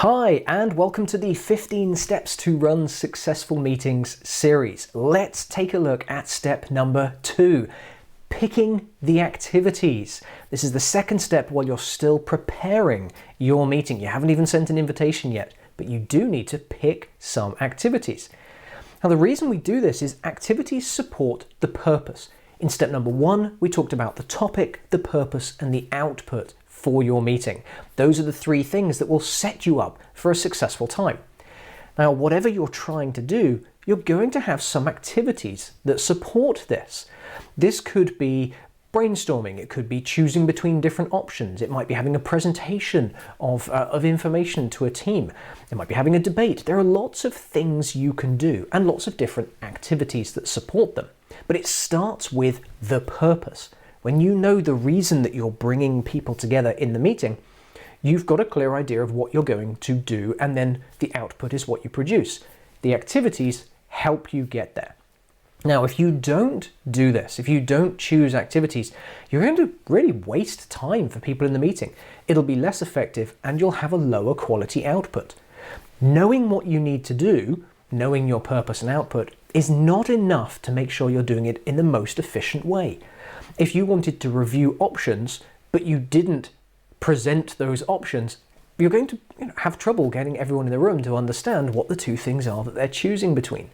Hi, and welcome to the 15 Steps to Run Successful Meetings series. Let's take a look at step number 2, picking the activities. This is the second step while you're still preparing your meeting. You haven't even sent an invitation yet, but you do need to pick some activities. Now, the reason we do this is activities support the purpose. In step number 1, we talked about the topic, the purpose, and the output for your meeting. Those are the 3 things that will set you up for a successful time. Now, whatever you're trying to do, you're going to have some activities that support this. This could be brainstorming, it could be choosing between different options, it might be having a presentation of information to a team, it might be having a debate. There are lots of things you can do and lots of different activities that support them. But it starts with the purpose. When you know the reason that you're bringing people together in the meeting, you've got a clear idea of what you're going to do, and then the output is what you produce. The activities help you get there. Now, if you don't do this, if you don't choose activities, you're going to really waste time for people in the meeting. It'll be less effective and you'll have a lower quality output. Knowing what you need to do, knowing your purpose and output, is not enough to make sure you're doing it in the most efficient way. If you wanted to review options, but you didn't present those options, you're going to have trouble getting everyone in the room to understand what the 2 things are that they're choosing between.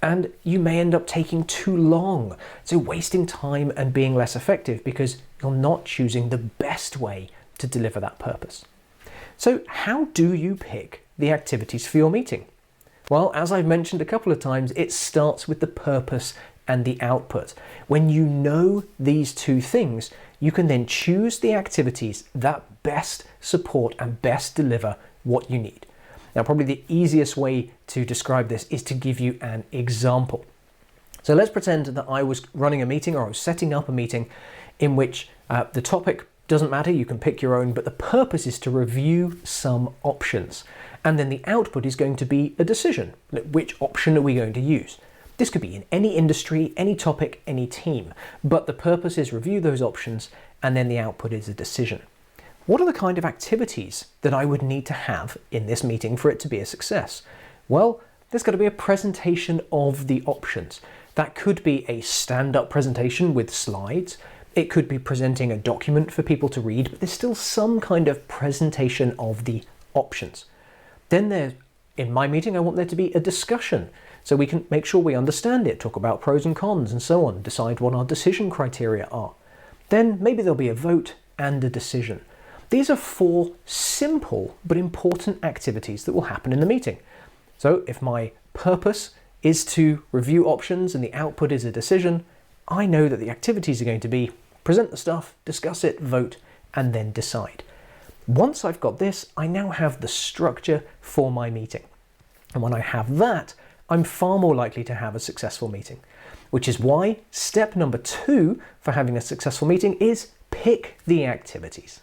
And you may end up taking too long, so wasting time and being less effective because you're not choosing the best way to deliver that purpose. So how do you pick the activities for your meeting? Well, as I've mentioned a couple of times, it starts with the purpose and the output. When you know these 2 things, you can then choose the activities that best support and best deliver what you need. Now, probably the easiest way to describe this is to give you an example. So let's pretend that I was running a meeting, or I was setting up a meeting in which the topic doesn't matter, you can pick your own, but the purpose is to review some options. And then the output is going to be a decision. Which option are we going to use? This could be in any industry, any topic, any team, but the purpose is review those options, and then the output is a decision. What are the kind of activities that I would need to have in this meeting for it to be a success? Well, there's got to be a presentation of the options. That could be a stand-up presentation with slides. It could be presenting a document for people to read, but there's still some kind of presentation of the options. Then in my meeting, I want there to be a discussion, so we can make sure we understand it, talk about pros and cons and so on, decide what our decision criteria are. Then maybe there'll be a vote and a decision. These are 4 simple but important activities that will happen in the meeting. So if my purpose is to review options and the output is a decision, I know that the activities are going to be present the stuff, discuss it, vote, and then decide. Once I've got this, I now have the structure for my meeting. And when I have that, I'm far more likely to have a successful meeting, which is why step number 2 for having a successful meeting is pick the activities.